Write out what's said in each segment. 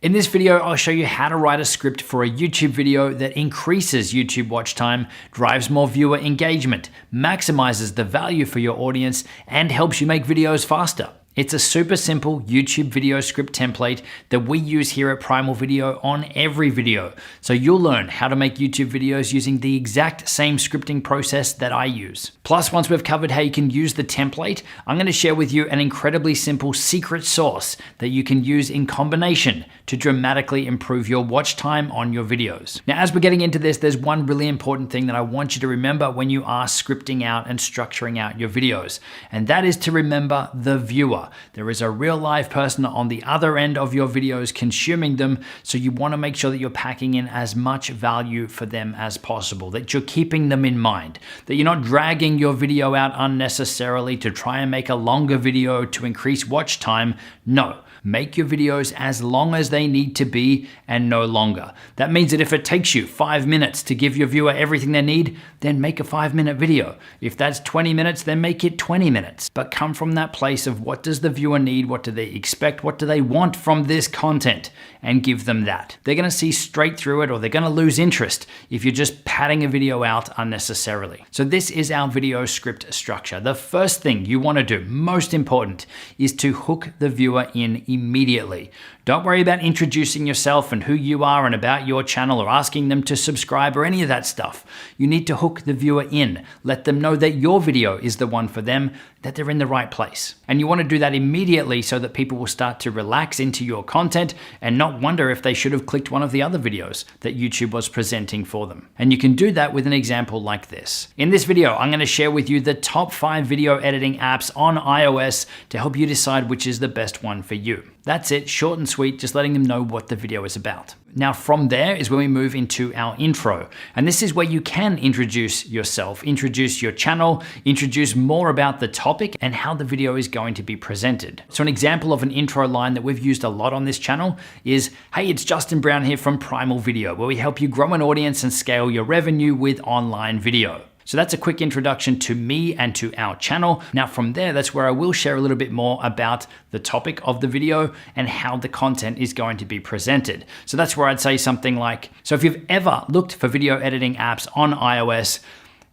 In this video, I'll show you how to write a script for a YouTube video that increases YouTube watch time, drives more viewer engagement, maximizes the value for your audience, and helps you make videos faster. It's a super simple YouTube video script template that we use here at Primal Video on every video. So you'll learn how to make YouTube videos using the exact same scripting process that I use. Plus, once we've covered how you can use the template, I'm going to share with you an incredibly simple secret sauce that you can use in combination to dramatically improve your watch time on your videos. Now, as we're getting into this, there's one really important thing that I want you to remember when you are scripting out and structuring out your videos, and that is to remember the viewer. There is a real live person on the other end of your videos consuming them, so you want to make sure that you're packing in as much value for them as possible, that you're keeping them in mind, that you're not dragging your video out unnecessarily to try and make a longer video to increase watch time. No. Make your videos as long as they need to be and no longer. That means that if it takes you 5 minutes to give your viewer everything they need, then make a 5-minute video. If that's 20 minutes, then make it 20 minutes. But come from that place of what does the viewer need, what do they expect, what do they want from this content, and give them that. They're gonna see straight through it, or they're gonna lose interest if you're just padding a video out unnecessarily. So this is our video script structure. The first thing you wanna do, most important, is to hook the viewer in immediately. Don't worry about introducing yourself and who you are and about your channel or asking them to subscribe or any of that stuff. You need to hook the viewer in. Let them know that your video is the one for them, that they're in the right place. And you want to do that immediately so that people will start to relax into your content and not wonder if they should have clicked one of the other videos that YouTube was presenting for them. And you can do that with an example like this. In this video, I'm going to share with you the top 5 video editing apps on iOS to help you decide which is the best one for you. That's it, short and sweet, just letting them know what the video is about. Now from there is when we move into our intro. And this is where you can introduce yourself, introduce your channel, introduce more about the topic and how the video is going to be presented. So an example of an intro line that we've used a lot on this channel is, hey, it's Justin Brown here from Primal Video, where we help you grow an audience and scale your revenue with online video. So that's a quick introduction to me and to our channel. Now from there, that's where I will share a little bit more about the topic of the video and how the content is going to be presented. So that's where I'd say something like, so if you've ever looked for video editing apps on iOS,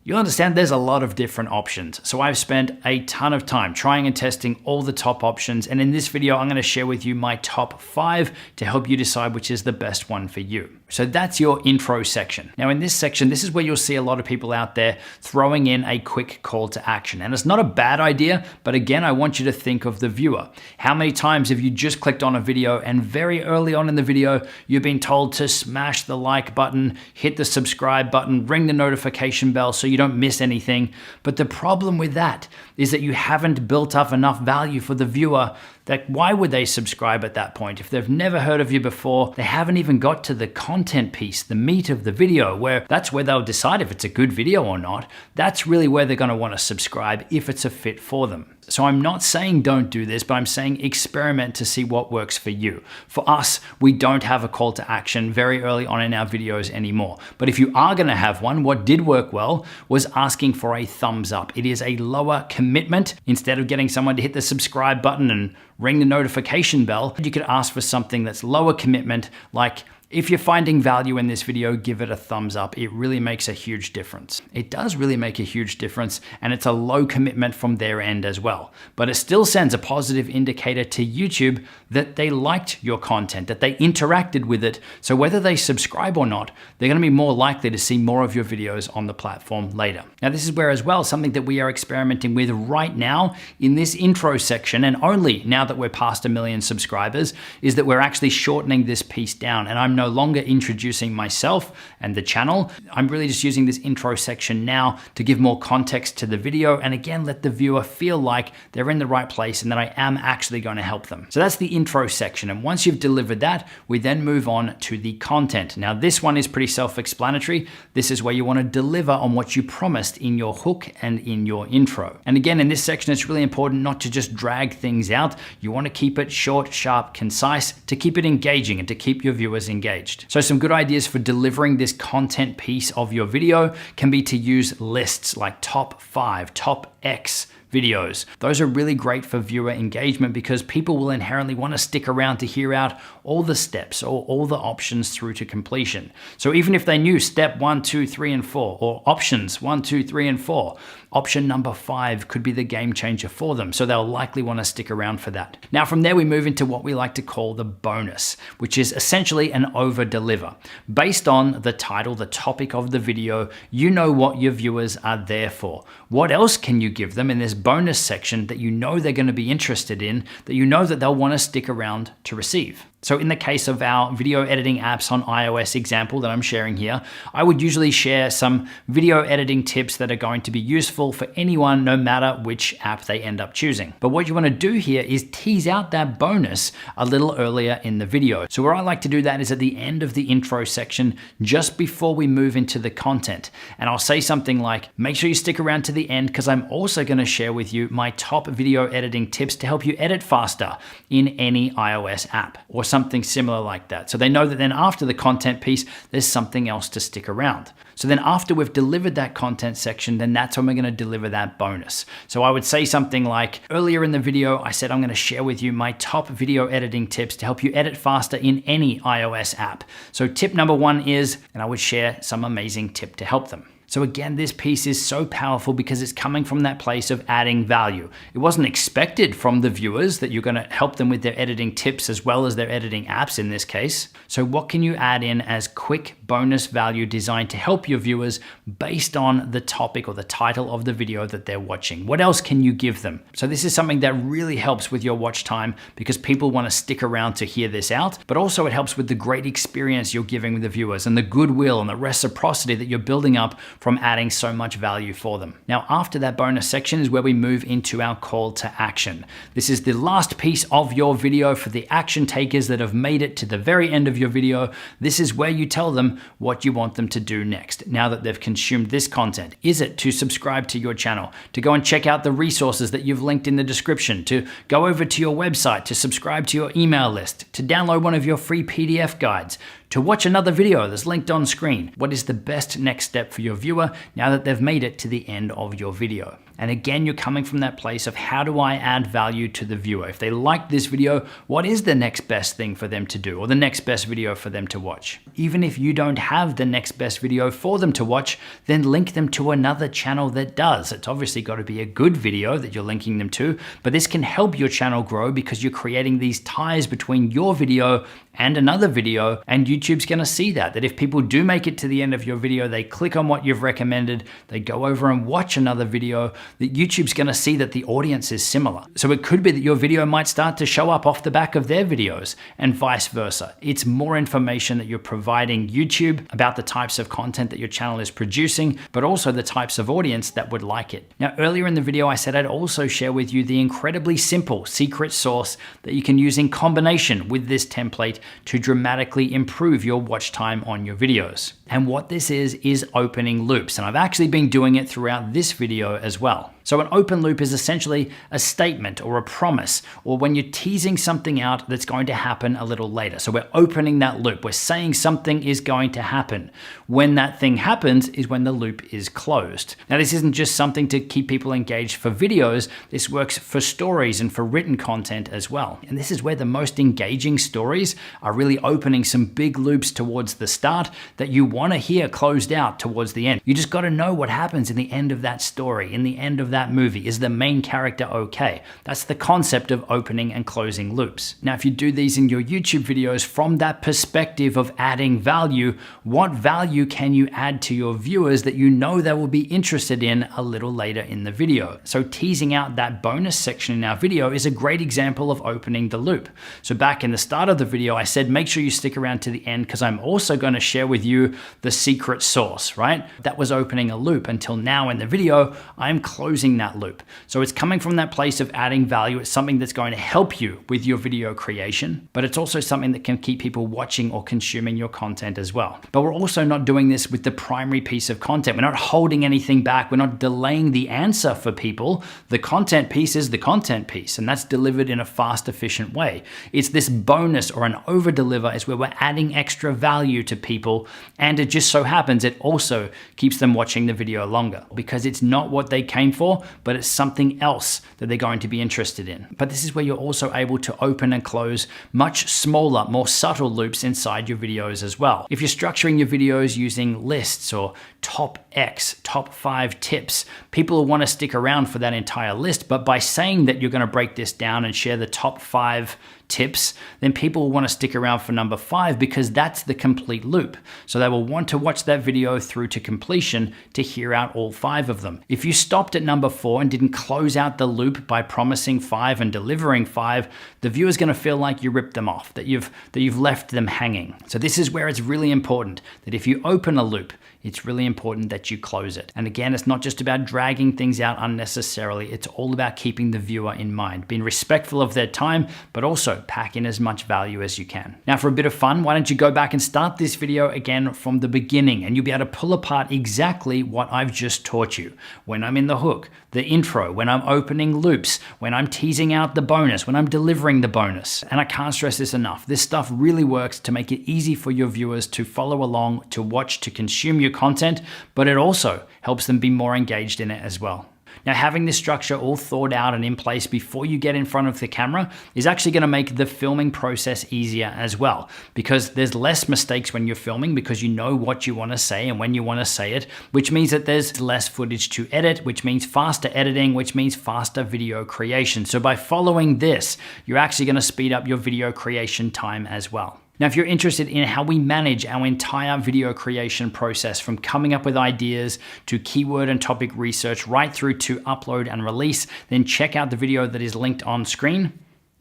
you'll understand there's a lot of different options. So I've spent a ton of time trying and testing all the top options. And in this video, I'm gonna share with you my top 5 to help you decide which is the best one for you. So that's your intro section. Now in this section, this is where you'll see a lot of people out there throwing in a quick call to action. And it's not a bad idea, but again, I want you to think of the viewer. How many times have you just clicked on a video and very early on in the video, you've been told to smash the like button, hit the subscribe button, ring the notification bell so you don't miss anything. But the problem with that is that you haven't built up enough value for the viewer. That why would they subscribe at that point? If they've never heard of you before, they haven't even got to the content piece, the meat of the video, where that's where they'll decide if it's a good video or not. That's really where they're gonna wanna subscribe if it's a fit for them. So I'm not saying don't do this, but I'm saying experiment to see what works for you. For us, we don't have a call to action very early on in our videos anymore. But if you are gonna have one, what did work well was asking for a thumbs up. It is a lower commitment. Instead of getting someone to hit the subscribe button and ring the notification bell, you could ask for something that's lower commitment, like, if you're finding value in this video, give it a thumbs up. It really makes a huge difference. It does really make a huge difference, and it's a low commitment from their end as well. But it still sends a positive indicator to YouTube that they liked your content, that they interacted with it. So whether they subscribe or not, they're gonna be more likely to see more of your videos on the platform later. Now this is where as well, something that we are experimenting with right now in this intro section, and only now that we're past 1 million subscribers, is that we're actually shortening this piece down. And I'm no longer introducing myself and the channel. I'm really just using this intro section now to give more context to the video and again, let the viewer feel like they're in the right place and that I am actually going to help them. So that's the intro section. And once you've delivered that, we then move on to the content. Now this one is pretty self-explanatory. This is where you want to deliver on what you promised in your hook and in your intro. And again, in this section, it's really important not to just drag things out. You want to keep it short, sharp, concise to keep it engaging and to keep your viewers engaged. So some good ideas for delivering this content piece of your video can be to use lists like top 5, top X videos. Those are really great for viewer engagement because people will inherently want to stick around to hear out all the steps or all the options through to completion. So even if they knew step 1, 2, 3, and 4, or options 1, 2, 3, and 4, option number 5 could be the game changer for them. So they'll likely want to stick around for that. Now from there, we move into what we like to call the bonus, which is essentially an over deliver. Based on the title, the topic of the video, you know what your viewers are there for. What else can you give them in this bonus section that you know they're going to be interested in, that you know that they'll want to stick around to receive? So in the case of our video editing apps on iOS example that I'm sharing here, I would usually share some video editing tips that are going to be useful for anyone, no matter which app they end up choosing. But what you want to do here is tease out that bonus a little earlier in the video. So where I like to do that is at the end of the intro section, just before we move into the content. And I'll say something like, make sure you stick around to the end because I'm also going to share with you my top video editing tips to help you edit faster in any iOS app, or something similar like that. So they know that then after the content piece, there's something else to stick around. So then after we've delivered that content section, then that's when we're going to deliver that bonus. So I would say something like, earlier in the video, I said I'm going to share with you my top video editing tips to help you edit faster in any iOS app. So tip number 1 is, and I would share some amazing tip to help them. So again, this piece is so powerful because it's coming from that place of adding value. It wasn't expected from the viewers that you're going to help them with their editing tips as well as their editing apps in this case. So what can you add in as quick bonus value designed to help your viewers based on the topic or the title of the video that they're watching? What else can you give them? So this is something that really helps with your watch time because people want to stick around to hear this out, but also it helps with the great experience you're giving the viewers and the goodwill and the reciprocity that you're building up from adding so much value for them. Now, after that bonus section is where we move into our call to action. This is the last piece of your video for the action takers that have made it to the very end of your video. This is where you tell them what you want them to do next now that they've consumed this content. Is it to subscribe to your channel, to go and check out the resources that you've linked in the description, to go over to your website, to subscribe to your email list, to download one of your free PDF guides, to watch another video that's linked on screen? What is the best next step for your viewer now that they've made it to the end of your video? And again, you're coming from that place of how do I add value to the viewer? If they like this video, what is the next best thing for them to do or the next best video for them to watch? Even if you don't have the next best video for them to watch, then link them to another channel that does. It's obviously got to be a good video that you're linking them to, but this can help your channel grow because you're creating these ties between your video and another video, and YouTube's gonna see that if people do make it to the end of your video, they click on what you've recommended, they go over and watch another video, that YouTube's gonna see that the audience is similar. So it could be that your video might start to show up off the back of their videos and vice versa. It's more information that you're providing YouTube about the types of content that your channel is producing, but also the types of audience that would like it. Now, earlier in the video, I said I'd also share with you the incredibly simple secret sauce that you can use in combination with this template to dramatically improve your watch time on your videos. And what this is opening loops. And I've actually been doing it throughout this video as well. So an open loop is essentially a statement or a promise, or when you're teasing something out that's going to happen a little later. So we're opening that loop. We're saying something is going to happen. When that thing happens is when the loop is closed. Now, this isn't just something to keep people engaged for videos. This works for stories and for written content as well. And this is where the most engaging stories are really opening some big loops towards the start that you want to hear closed out towards the end. You just got to know what happens in the end of that story, in the end of that movie. Is the main character okay? That's the concept of opening and closing loops. Now, if you do these in your YouTube videos from that perspective of adding value, what value can you add to your viewers that you know they will be interested in a little later in the video? So teasing out that bonus section in our video is a great example of opening the loop. So back in the start of the video, I said, make sure you stick around to the end because I'm also going to share with you the secret sauce, right? That was opening a loop. Until now in the video, I'm closing that loop. So it's coming from that place of adding value. It's something that's going to help you with your video creation, but it's also something that can keep people watching or consuming your content as well. But we're also not doing this with the primary piece of content. We're not holding anything back. We're not delaying the answer for people. The content piece is the content piece, and that's delivered in a fast, efficient way. It's this bonus or an over deliver is where we're adding extra value to people, and it just so happens it also keeps them watching the video longer because it's not what they came for, for, but it's something else that they're going to be interested in. But this is where you're also able to open and close much smaller, more subtle loops inside your videos as well. If you're structuring your videos using lists or top X, top 5 tips, people will want to stick around for that entire list. But by saying that you're going to break this down and share the top 5 tips, then people will want to stick around for number 5 because that's the complete loop. So they will want to watch that video through to completion to hear out all 5 of them. If you stopped at number 4 and didn't close out the loop by promising 5 and delivering 5, the viewer's going to feel like you ripped them off, that you've left them hanging. So this is where it's really important that if you open a loop, it's really important that you close it. And again, it's not just about dragging things out unnecessarily. It's all about keeping the viewer in mind, being respectful of their time, but also pack in as much value as you can. Now, for a bit of fun, why don't you go back and start this video again from the beginning, and you'll be able to pull apart exactly what I've just taught you. When I'm in the hook, the intro, when I'm opening loops, when I'm teasing out the bonus, when I'm delivering the bonus. And I can't stress this enough. This stuff really works to make it easy for your viewers to follow along, to watch, to consume your content, but it also helps them be more engaged in it as well. Now, having this structure all thought out and in place before you get in front of the camera is actually going to make the filming process easier as well, because there's less mistakes when you're filming because you know what you want to say and when you want to say it, which means that there's less footage to edit, which means faster editing, which means faster video creation. So by following this, you're actually going to speed up your video creation time as well. Now, if you're interested in how we manage our entire video creation process from coming up with ideas to keyword and topic research right through to upload and release, then check out the video that is linked on screen,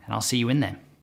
and I'll see you in there.